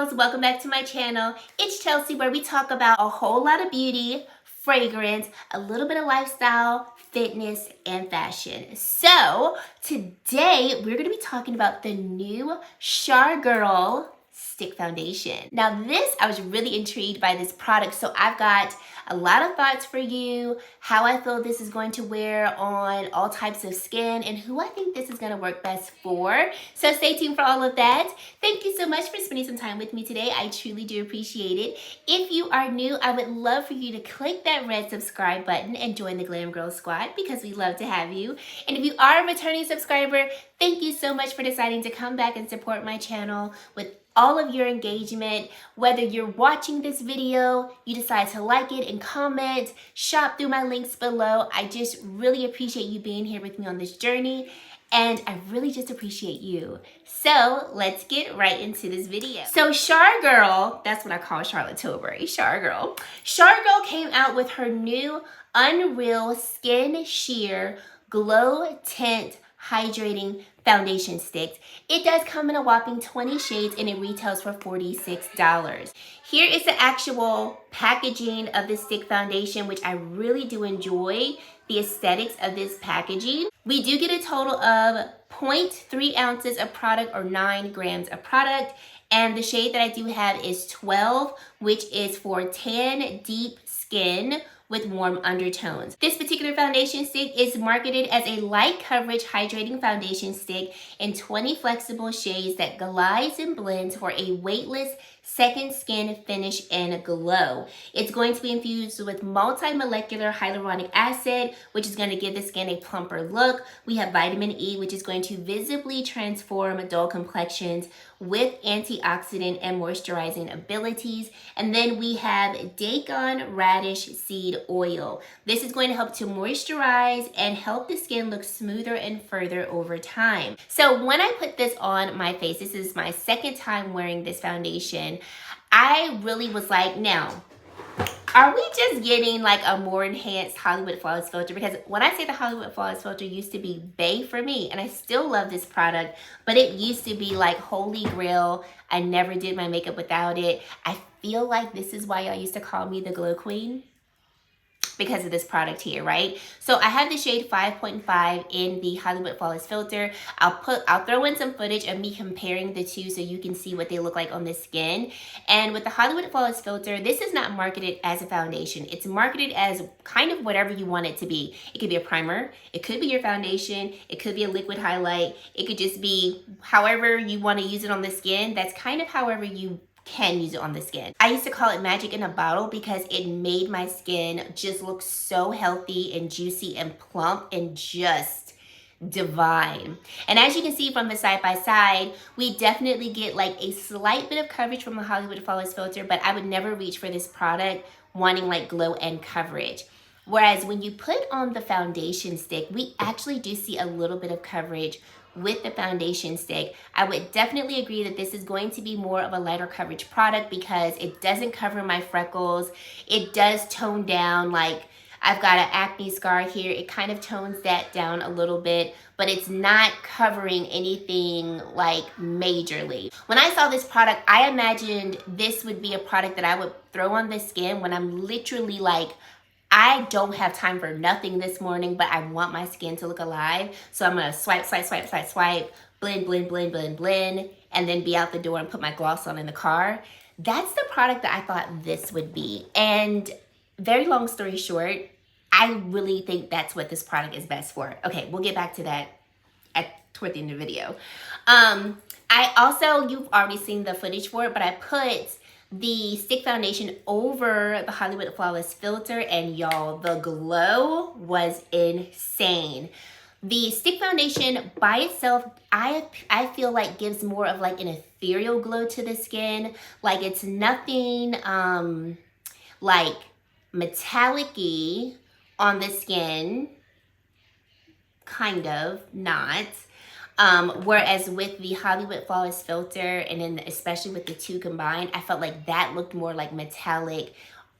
girls, welcome back to my channel. It's Chelsea, where we talk about a whole lot of beauty, fragrance, a little bit of lifestyle, fitness, and fashion. So today we're going to be talking about the new Chargirl Stick Foundation. Now this, I was really intrigued by this product, so I've got a lot of thoughts for you, how I feel this is going to wear on all types of skin, and who I think this is going to work best for. So stay tuned for all of that. Thank you so much for spending some time with me today. I truly do appreciate it. If you are new, I would love for you to click that red subscribe button and join the Glam Girl Squad, because we love to have you. And if you are a returning subscriber, thank you so much for deciding to come back and support my channel with all of your engagement. Whether you're watching this video, you decide to like it and comment, shop through my links below. I just really appreciate you being here with me on this journey, and I really just appreciate you. So let's get right into this video. So Chargirl, that's what I call Charlotte Tilbury, Chargirl. Chargirl came out with her new Unreal Skin Sheer Glow Tint Hydrating Foundation Sticks. It does come in a whopping 20 shades and it retails for $46. Here is the actual packaging of the stick foundation, which I really do enjoy the aesthetics of this packaging. We do get a total of 0.3 ounces of product, or 9 grams of product. And the shade that I do have is 12, which is for tan deep skin with warm undertones. This particular foundation stick is marketed as a light coverage hydrating foundation stick in 20 flexible shades that glides and blends for a weightless second skin finish and glow. It's going to be infused with multi-molecular hyaluronic acid, which is going to give the skin a plumper look. We have vitamin E, which is going to visibly transform dull complexions with antioxidant and moisturizing abilities. And then we have Daikon Radish Seed Oil. This is going to help to moisturize and help the skin look smoother and further over time. So when I put this on my face, this is my second time wearing this foundation, I really was like, now, are we just getting like a more enhanced Hollywood Flawless filter? Because when I say the Hollywood Flawless filter used to be bae for me, and I still love this product, but it used to be like holy grail. I never did my makeup without it. I feel like this is why y'all used to call me the Glow Queen, because of this product here, right? So I have the shade 5.5 in the Hollywood Flawless filter. I'll throw in some footage of me comparing the two so you can see what they look like on the skin. And with the Hollywood Flawless filter, this is not marketed as a foundation. It's marketed as kind of whatever you want it to be. It could be a primer, it could be your foundation, it could be a liquid highlight, it could just be however you want to use it on the skin. That's kind of however you can use it on the skin. I used to call it magic in a bottle because it made my skin just look so healthy and juicy and plump and just divine. And as you can see from the side by side, we definitely get like a slight bit of coverage from the Hollywood Flawless filter, but I would never reach for this product wanting like glow and coverage. Whereas when you put on the foundation stick, we actually do see a little bit of coverage with the foundation stick. I would definitely agree that this is going to be more of a lighter coverage product because it doesn't cover my freckles. It does tone down, like I've got an acne scar here. It kind of tones that down a little bit, but it's not covering anything like majorly. When I saw this product, I imagined this would be a product that I would throw on the skin when I'm literally like, I don't have time for nothing this morning, but I want my skin to look alive. So I'm gonna swipe, swipe, swipe, swipe, swipe, blend, blend, blend, blend, blend, and then be out the door and put my gloss on in the car. That's the product that I thought this would be. And very long story short, I really think that's what this product is best for. Okay, we'll get back to that toward the end of the video. I also, you've already seen the footage for it, but I put the stick foundation over the Hollywood Flawless filter, and y'all, the glow was insane. The stick foundation by itself, I feel like gives more of like an ethereal glow to the skin. Like it's nothing like metallic-y on the skin, kind of, not. Whereas with the Hollywood Flawless filter, and then especially with the two combined, I felt like that looked more like metallic,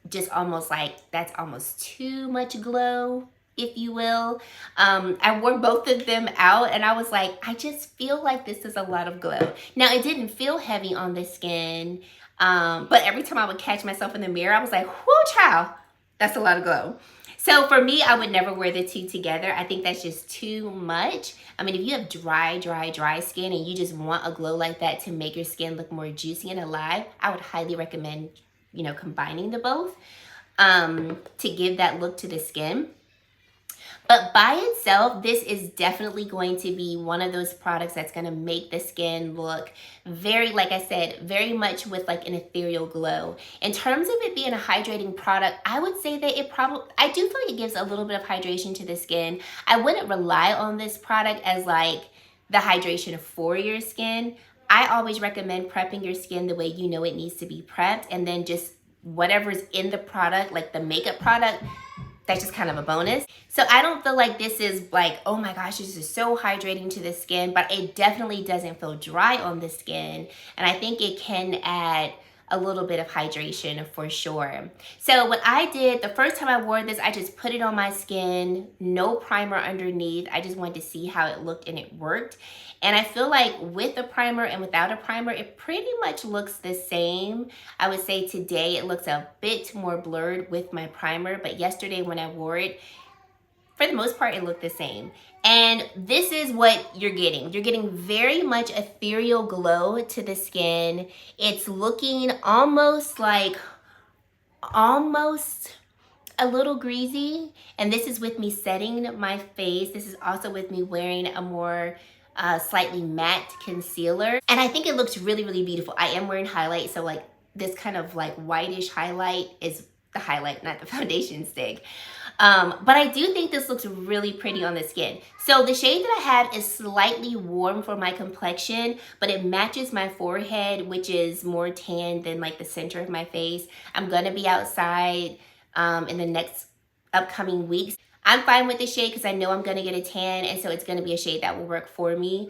just almost like that's almost too much glow, if you will. I wore both of them out and I was like, I just feel like this is a lot of glow. Now, it didn't feel heavy on the skin, but every time I would catch myself in the mirror, I was like, whoo, child, that's a lot of glow. So for me, I would never wear the two together. I think that's just too much. I mean, if you have dry skin and you just want a glow like that to make your skin look more juicy and alive, I would highly recommend, you know, combining the both to give that look to the skin. But by itself, this is definitely going to be one of those products that's going to make the skin look very, like I said, very much with like an ethereal glow. In terms of it being a hydrating product, I would say that I do feel like it gives a little bit of hydration to the skin. I wouldn't rely on this product as like the hydration for your skin. I always recommend prepping your skin the way you know it needs to be prepped, and then just whatever's in the product, like the makeup product, that's just kind of a bonus. So I don't feel like this is like, oh my gosh, this is so hydrating to the skin, but it definitely doesn't feel dry on the skin. And I think it can add a little bit of hydration for sure. So what I did, the first time I wore this, I just put it on my skin, no primer underneath. I just wanted to see how it looked and it worked. And I feel like with a primer and without a primer, it pretty much looks the same. I would say today it looks a bit more blurred with my primer, but yesterday when I wore it, for the most part, it looked the same. And this is what you're getting. You're getting very much ethereal glow to the skin. It's looking almost a little greasy. And this is with me setting my face. This is also with me wearing a more slightly matte concealer. And I think it looks really, really beautiful. I am wearing highlight, so like this kind of like whitish highlight is the highlight, not the foundation stick. But I do think this looks really pretty on the skin. So the shade that I have is slightly warm for my complexion, but it matches my forehead, which is more tan than like the center of my face. I'm gonna be outside in the next upcoming weeks. I'm fine with the shade because I know I'm gonna get a tan, and so it's gonna be a shade that will work for me.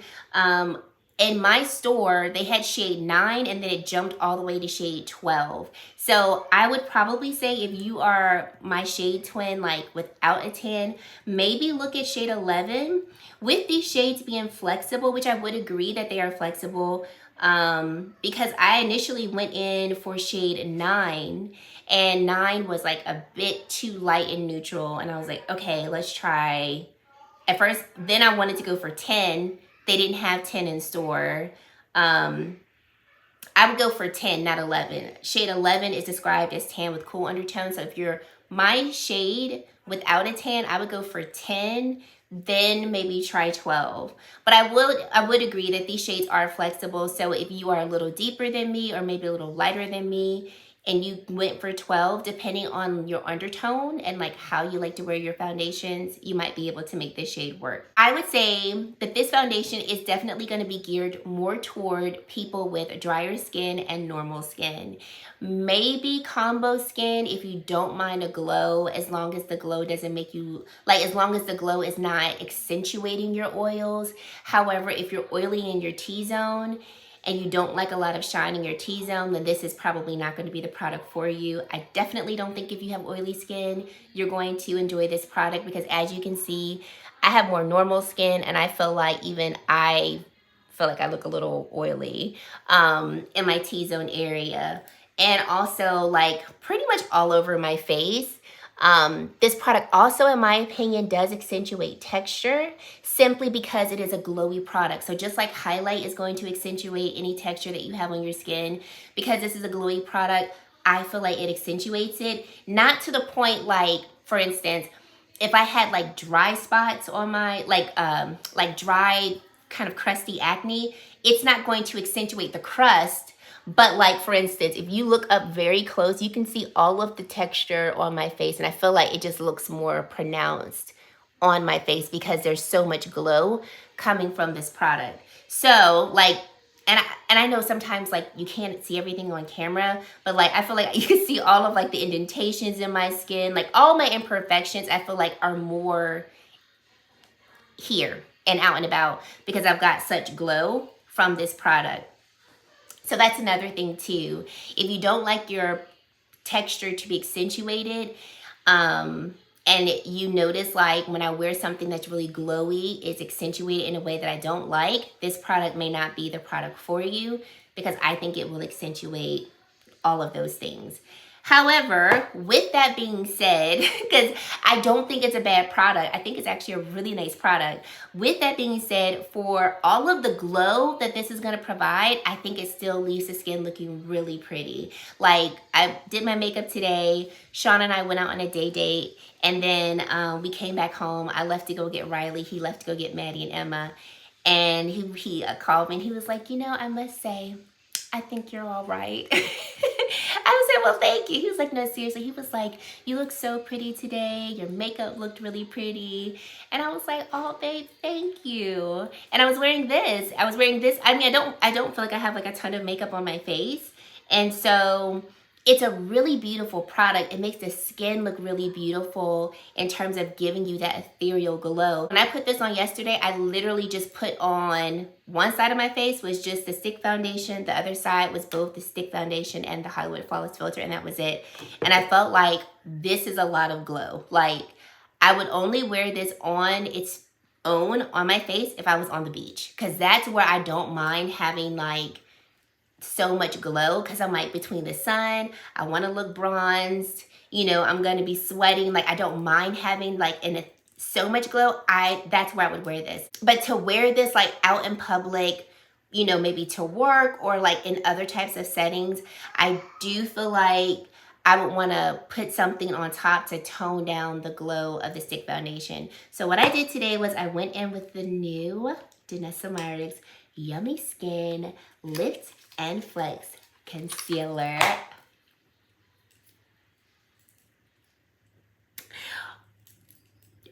In my store, they had shade 9 and then it jumped all the way to shade 12. So I would probably say if you are my shade twin, like without a tan, maybe look at shade 11. With these shades being flexible, which I would agree that they are flexible, because I initially went in for shade 9 and 9 was like a bit too light and neutral. And I was like, okay, let's try. At first, then I wanted to go for 10. They didn't have 10 in store. I would go for 10, not 11. Shade 11 is described as tan with cool undertones. So if you're my shade without a tan, I would go for 10, then maybe try 12. But I would agree that these shades are flexible. So if you are a little deeper than me or maybe a little lighter than me, and you went for 12, depending on your undertone and like how you like to wear your foundations, you might be able to make this shade work. I would say that this foundation is definitely going to be geared more toward people with drier skin and normal skin. Maybe combo skin if you don't mind a glow, as long as the glow doesn't make you, like as long as the glow is not accentuating your oils. However, if you're oily in your T-zone, and you don't like a lot of shine in your T-zone, then this is probably not going to be the product for you. I definitely don't think if you have oily skin, you're going to enjoy this product, because as you can see, I have more normal skin and I feel like I look a little oily in my T-zone area, and also like pretty much all over my face. This product also, in my opinion, does accentuate texture simply because it is a glowy product. So just like highlight is going to accentuate any texture that you have on your skin, because this is a glowy product, I feel like it accentuates it. Not to the point like, for instance, if I had like dry spots on my, like dry kind of crusty acne, it's not going to accentuate the crust. But like, for instance, if you look up very close, you can see all of the texture on my face. And I feel like it just looks more pronounced on my face because there's so much glow coming from this product. So like, and I know sometimes like you can't see everything on camera, but like I feel like you can see all of like the indentations in my skin, like all my imperfections, I feel like are more here and out and about because I've got such glow from this product. So that's another thing too. If you don't like your texture to be accentuated, and and you notice like when I wear something that's really glowy, it's accentuated in a way that I don't like, this product may not be the product for you, because I think it will accentuate all of those things. However, with that being said, because I don't think it's a bad product, I think it's actually a really nice product. With that being said, for all of the glow that this is going to provide, I think it still leaves the skin looking really pretty. Like, I did my makeup today. Sean and I went out on a day date, and then we came back home. I left to go get Riley. He left to go get Maddie and Emma. And he called me and he was like, you know, I must say, I think you're all right. I said, well, thank you. He was like, no, seriously. He was like, you look so pretty today. Your makeup looked really pretty. And I was like, oh, babe, thank you. And I was wearing this. I mean, I don't feel like I have like a ton of makeup on my face. And so it's a really beautiful product. It makes the skin look really beautiful in terms of giving you that ethereal glow. When I put this on yesterday, I literally just put on one side of my face was just the stick foundation. The other side was both the stick foundation and the Hollywood Flawless Filter, and that was it. And I felt like this is a lot of glow. Like, I would only wear this on its own on my face if I was on the beach, because that's where I don't mind having like so much glow, because I'm like, between the sun, I want to look bronzed, you know, I'm going to be sweating. Like, I don't mind having like so much glow. That's where I would wear this. But to wear this like out in public, you know, maybe to work or like in other types of settings, I do feel like I would want to put something on top to tone down the glow of the stick foundation. So what I did today was I went in with the new Danessa Myricks Yummy Skin Lift and Flex Concealer.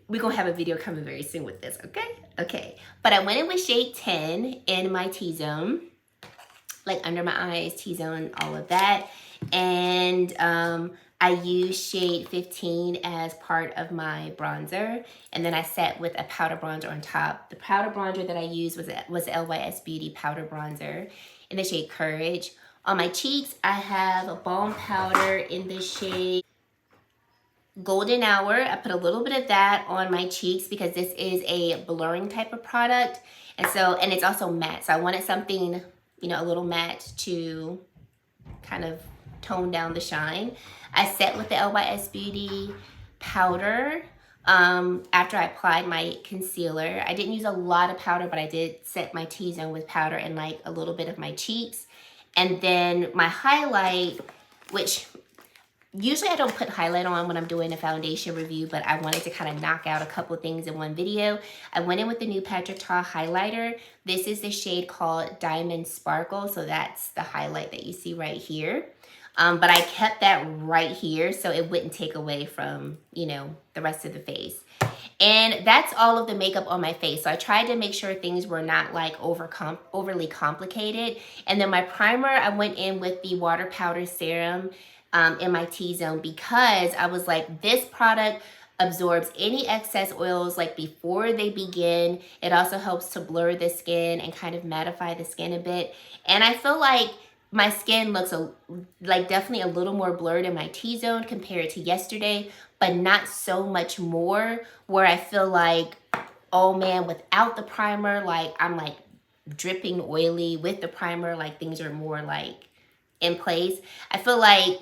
We're gonna have a video coming very soon with this, okay? Okay, but I went in with shade 10 in my T-zone, like under my eyes, T-zone, all of that. And I used shade 15 as part of my bronzer. And then I set with a powder bronzer on top. The powder bronzer that I used was LYS Beauty Powder Bronzer in the shade Courage. On my cheeks, I have a balm powder in the shade Golden Hour. I put a little bit of that on my cheeks because this is a blurring type of product. And it's also matte. So I wanted something, you know, a little matte to kind of tone down the shine. I set with the LYS Beauty powder after I applied my concealer. I didn't use a lot of powder, but I did set my T-zone with powder and like a little bit of my cheeks. And then my highlight, which usually I don't put highlight on when I'm doing a foundation review, but I wanted to kind of knock out a couple things in one video. I went in with the new Patrick Ta highlighter. This is the shade called Diamond Sparkle. So that's the highlight that you see right here. But I kept that right here so it wouldn't take away from, you know, the rest of the face. And that's all of the makeup on my face. So I tried to make sure things were not like overly complicated. And then my primer, I went in with the Water Powder Serum in my T-zone because I was like, this product absorbs any excess oils like before they begin. It also helps to blur the skin and kind of mattify the skin a bit. And I feel like my skin looks like definitely a little more blurred in my T-zone compared to yesterday, but not so much more where I feel like, oh man, without the primer, like I'm like dripping oily. With the primer, like things are more like in place. I feel like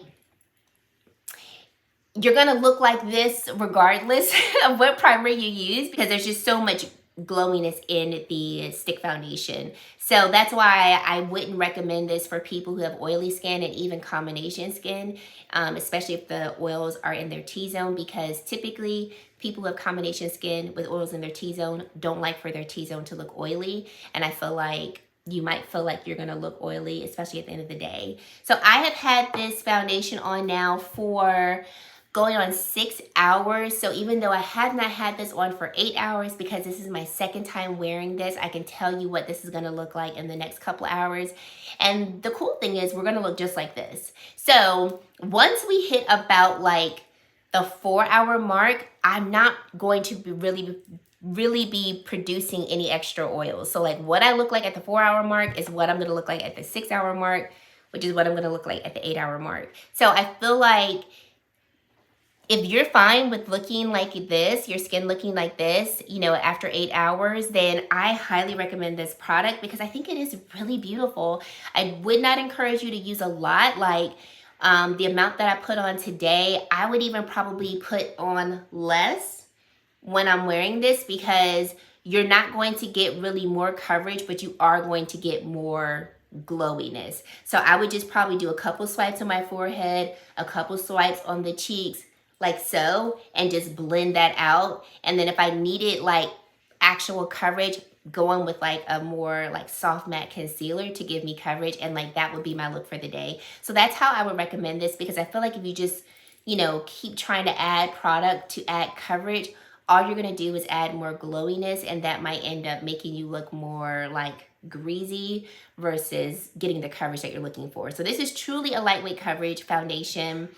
you're gonna look like this regardless of what primer you use because there's just so much glowiness in the stick foundation. So that's why I wouldn't recommend this for people who have oily skin and even combination skin, especially if the oils are in their T-zone, because typically people who have combination skin with oils in their T-zone don't like for their T-zone to look oily. And I feel like you might feel like you're gonna look oily, especially at the end of the day. So I have had this foundation on now for going on 6 hours. So even though I have not had this on for 8 hours, because this is my second time wearing this, I can tell you what this is gonna look like in the next couple hours. And the cool thing is we're gonna look just like this. So once we hit about like the 4-hour mark, I'm not going to be really be producing any extra oils. So like what I look like at the 4-hour mark is what I'm gonna look like at the 6-hour mark, which is what I'm gonna look like at the 8-hour mark. So I feel like if you're fine with looking like this, your skin looking like this, you know, after 8 hours, then I highly recommend this product because I think it is really beautiful. I would not encourage you to use a lot, like the amount that I put on today. I would even probably put on less when I'm wearing this because you're not going to get really more coverage, but you are going to get more glowiness. So I would just probably do a couple swipes on my forehead, a couple swipes on the cheeks, like so, and just blend that out. And then if I needed like actual coverage, go on with like a more like soft matte concealer to give me coverage, and like that would be my look for the day. So that's how I would recommend this, because I feel like if you just, you know, keep trying to add product to add coverage, all you're gonna do is add more glowiness, and that might end up making you look more like greasy versus getting the coverage that you're looking for. So this is truly a lightweight coverage foundation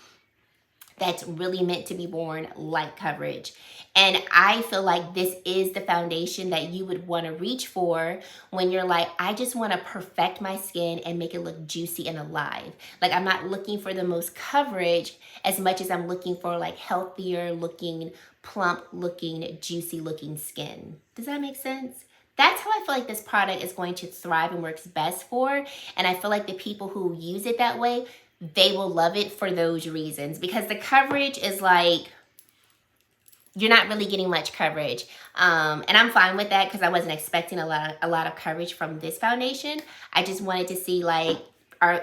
that's really meant to be worn light coverage. And I feel like this is the foundation that you would want to reach for when you're like, I just want to perfect my skin and make it look juicy and alive. Like, I'm not looking for the most coverage as much as I'm looking for like healthier looking, plump looking, juicy looking skin. Does that make sense? That's how I feel like this product is going to thrive and works best for. And I feel like the people who use it that way, they will love it for those reasons, because the coverage is like, you're not really getting much coverage. And I'm fine with that because I wasn't expecting a lot of coverage from this foundation. I just wanted to see like,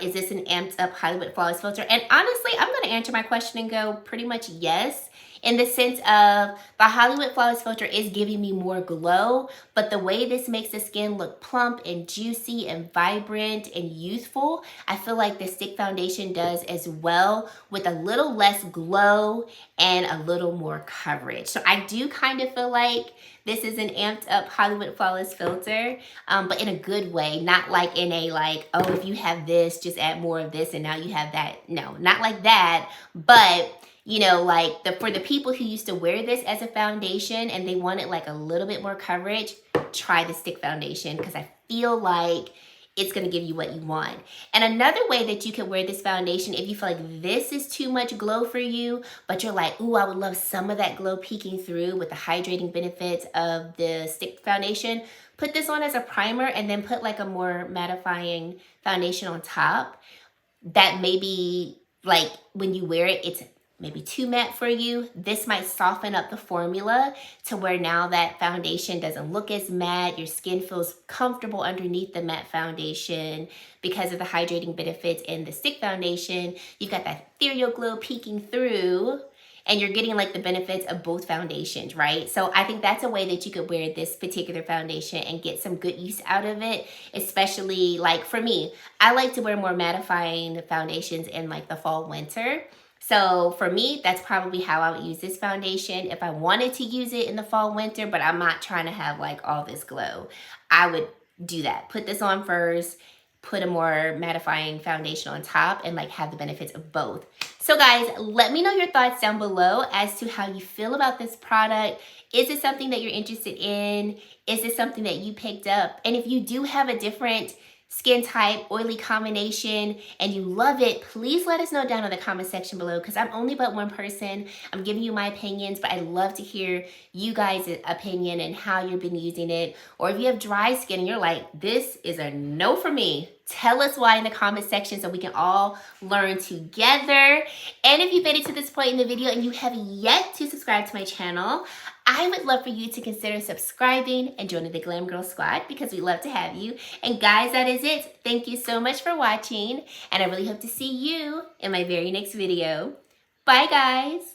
is this an amped up Hollywood Flawless Filter? And honestly, I'm going to answer my question and go pretty much yes, in the sense of the Hollywood Flawless Filter is giving me more glow, but the way this makes the skin look plump and juicy and vibrant and youthful, I feel like the stick foundation does as well, with a little less glow and a little more coverage. So I do kind of feel like this is an amped up Hollywood Flawless Filter, but in a good way, not like in a like, oh, if you have this, just add more of this and now you have that. No, not like that, but you know, like for the people who used to wear this as a foundation and they wanted like a little bit more coverage, try the stick foundation, because I feel like it's going to give you what you want. And another way that you can wear this foundation, if you feel like this is too much glow for you, but you're like, ooh, I would love some of that glow peeking through with the hydrating benefits of the stick foundation, put this on as a primer and then put like a more mattifying foundation on top. That maybe like when you wear it, it's maybe too matte for you. This might soften up the formula to where now that foundation doesn't look as matte. Your skin feels comfortable underneath the matte foundation because of the hydrating benefits in the stick foundation. You've got that ethereal glow peeking through, and you're getting like the benefits of both foundations, right? So I think that's a way that you could wear this particular foundation and get some good use out of it, especially like for me, I like to wear more mattifying foundations in like the fall, winter. So for me, that's probably how I would use this foundation if I wanted to use it in the fall, winter, but I'm not trying to have like all this glow. I would do that. Put this on first, put a more mattifying foundation on top, and like have the benefits of both. So guys, let me know your thoughts down below as to how you feel about this product. Is it something that you're interested in? Is it something that you picked up? And if you do have a different skin type, oily combination, and you love it, please let us know down in the comment section below, because I'm only but one person. I'm giving you my opinions, but I'd love to hear you guys' opinion and how you've been using it. Or if you have dry skin and you're like, this is a no for me, tell us why in the comment section so we can all learn together. And if you've made it to this point in the video and you have yet to subscribe to my channel, I would love for you to consider subscribing and joining the Glam Girl Squad, because we love to have you. And guys, that is it. Thank you so much for watching, and I really hope to see you in my very next video. Bye, guys.